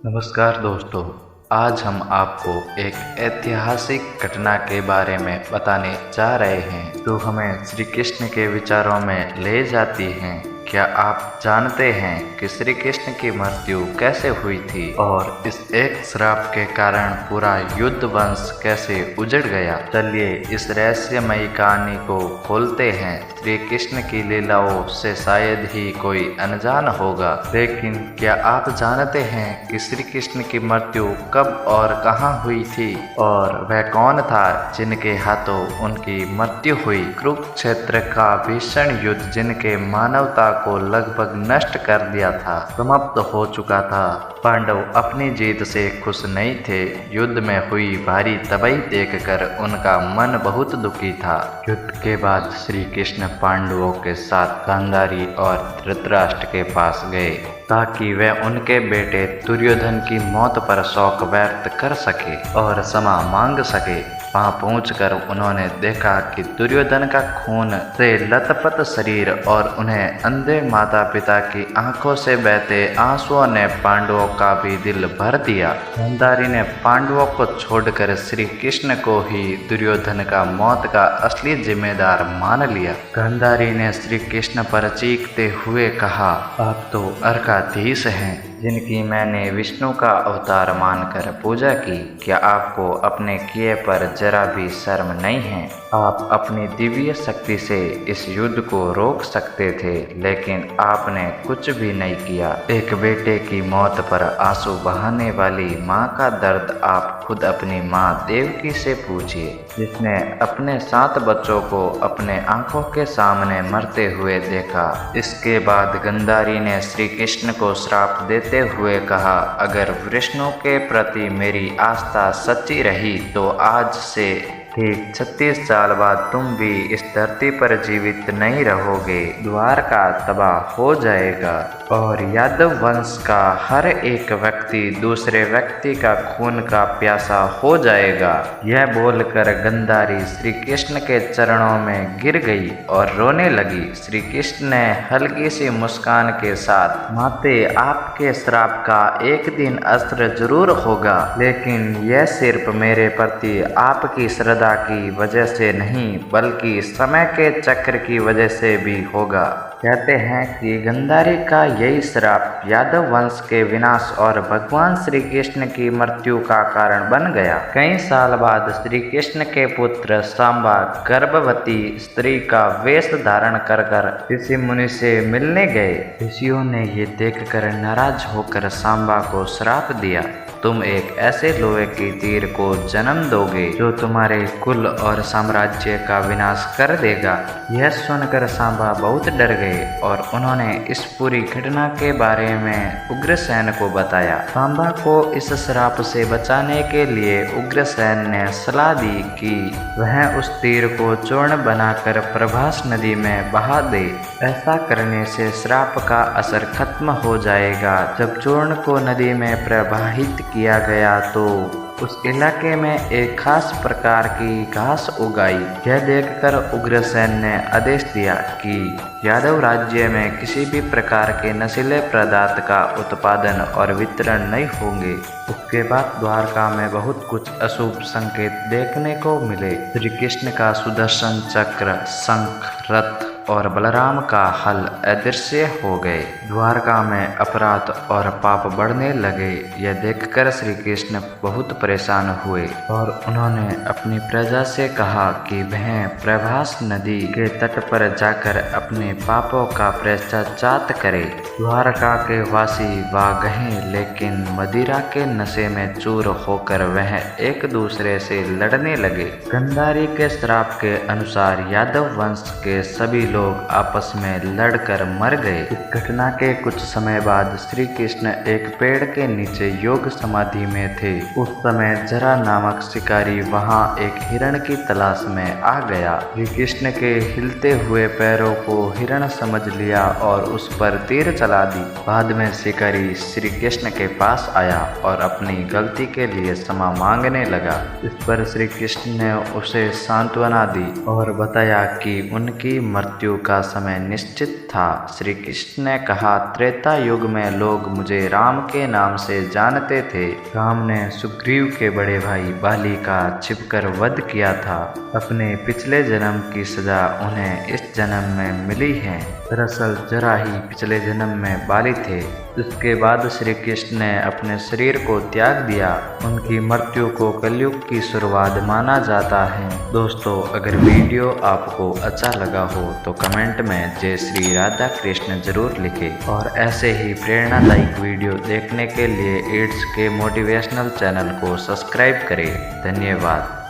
नमस्कार दोस्तों। आज हम आपको एक ऐतिहासिक घटना के बारे में बताने जा रहे हैं जो हमें श्री कृष्ण के विचारों में ले जाती हैं। क्या आप जानते हैं कि श्री कृष्ण की मृत्यु कैसे हुई थी और इस एक श्राप के कारण पूरा युद्ध वंश कैसे उजड़ गया? चलिए इस रहस्यमयी कहानी को खोलते हैं। श्री कृष्ण की लीलाओं से शायद ही कोई अनजान होगा, लेकिन क्या आप जानते हैं कि श्री कृष्ण की मृत्यु कब और कहाँ हुई थी और वह कौन था जिनके हाथों उनकी मृत्यु हुई? कुरुक्षेत्र का भीषण युद्ध जिनके मानवता को लगभग नष्ट कर दिया था, समाप्त हो चुका था। पांडव अपनी जीत से खुश नहीं थे। युद्ध में हुई भारी तबाही देखकर उनका मन बहुत दुखी था। युद्ध के बाद श्री कृष्ण पांडवों के साथ गांधारी और धृतराष्ट्र के पास गए ताकि वे उनके बेटे दुर्योधन की मौत पर शोक व्यक्त कर सके और क्षमा मांग सके। वहां पहुंचकर उन्होंने देखा कि दुर्योधन का खून से लथपथ शरीर और उन्हें अंधे माता पिता की आंखों से बहते आंसुओं ने पांडवों का भी दिल भर दिया। गांधारी ने पांडवों को छोड़कर श्री कृष्ण को ही दुर्योधन का मौत का असली जिम्मेदार मान लिया। गांधारी ने श्री कृष्ण पर चीखते हुए कहा, आप तो अर्काधीश हैं जिनकी मैंने विष्णु का अवतार मानकर पूजा की। क्या आपको अपने किए पर जरा भी शर्म नहीं है? आप अपनी दिव्य शक्ति से इस युद्ध को रोक सकते थे, लेकिन आपने कुछ भी नहीं किया। एक बेटे की मौत पर आंसू बहाने वाली माँ का दर्द आप खुद अपनी माँ देवकी से पूछिए, जिसने अपने 7 बच्चों को अपने आंखों के सामने मरते हुए देखा। इसके बाद गांधारी ने श्री कृष्ण को श्राप देते हुए कहा, अगर विष्णु के प्रति मेरी आस्था सच्ची रही तो आज से ठीक 36 साल बाद तुम भी इस धरती पर जीवित नहीं रहोगे। द्वारका तबाह हो जाएगा और यादव वंश का हर एक व्यक्ति दूसरे व्यक्ति का खून का प्यासा हो जाएगा। यह बोलकर गांधारी श्री कृष्ण के चरणों में गिर गई और रोने लगी। श्री कृष्ण ने हल्की सी मुस्कान के साथ, माते आपके श्राप का एक दिन असर जरूर होगा, लेकिन यह सिर्फ मेरे प्रति आपकी श्रद्धा की वजह से नहीं बल्कि समय के चक्र की वजह से भी होगा। कहते हैं कि गांधारी का यही श्राप यादव वंश के विनाश और भगवान श्री कृष्ण की मृत्यु का कारण बन गया। कई साल बाद श्री कृष्ण के पुत्र सांबा गर्भवती स्त्री का वेश धारण कर ऋषि मुनि से मिलने गए। ऋषियों ने ये देखकर नाराज होकर सांबा को श्राप दिया, तुम एक ऐसे लोहे की तीर को जन्म दोगे जो तुम्हारे कुल और साम्राज्य का विनाश कर देगा। यह सुनकर सांबा बहुत डर गए और उन्होंने इस पूरी घटना के बारे में उग्रसेन को बताया। सांबा को इस श्राप से बचाने के लिए उग्रसेन ने सलाह दी कि वह उस तीर को चूर्ण बनाकर प्रभास नदी में बहा दे। ऐसा करने से श्राप का असर खत्म हो जाएगा। जब चूर्ण को नदी में प्रवाहित किया गया तो उस इलाके में एक खास प्रकार की घास उगाई। यह देखकर उग्रसेन ने आदेश दिया कि यादव राज्य में किसी भी प्रकार के नशीले पदार्थ का उत्पादन और वितरण नहीं होंगे। उसके बाद द्वारका में बहुत कुछ अशुभ संकेत देखने को मिले। श्री कृष्ण का सुदर्शन चक्र, शंख, रथ और बलराम का हल अदृश्य हो गए। द्वारका में अपराध और पाप बढ़ने लगे। यह देखकर श्री कृष्ण बहुत परेशान हुए और उन्होंने अपनी प्रजा से कहा कि वह प्रभास नदी के तट पर जाकर अपने पापों का प्रायश्चित करे। द्वारका के वासी वागहे, लेकिन मदिरा के नशे में चूर होकर वह एक दूसरे से लड़ने लगे। गांधारी के श्राप के अनुसार यादव वंश के सभी लोग आपस में लड़कर मर गए। इस घटना के कुछ समय बाद श्री कृष्ण एक पेड़ के नीचे योग समाधि में थे। उस समय जरा नामक शिकारी वहां एक हिरण की तलाश में आ गया। श्री कृष्ण के हिलते हुए पैरों को हिरण समझ लिया और उस पर तीर चला दी। बाद में शिकारी श्री कृष्ण के पास आया और अपनी गलती के लिए क्षमा मांगने लगा। इस पर श्री कृष्ण ने उसे सांत्वना दी और बताया कि उनकी मृत्यु मृत्यु का समय निश्चित था। श्री कृष्ण ने कहा, त्रेता युग में लोग मुझे राम के नाम से जानते थे। राम ने सुग्रीव के बड़े भाई बाली का छिपकर वध किया था। अपने पिछले जन्म की सजा उन्हें इस जन्म में मिली है। दरअसल जरा ही पिछले जन्म में बाली थे। इसके बाद श्री कृष्ण ने अपने शरीर को त्याग दिया। उनकी मृत्यु को कलयुग की शुरुआत माना जाता है। दोस्तों, अगर वीडियो आपको अच्छा लगा हो तो कमेंट में जय श्री राधा कृष्ण जरूर लिखें और ऐसे ही प्रेरणादायक वीडियो देखने के लिए ईट्स के मोटिवेशनल चैनल को सब्सक्राइब करें। धन्यवाद।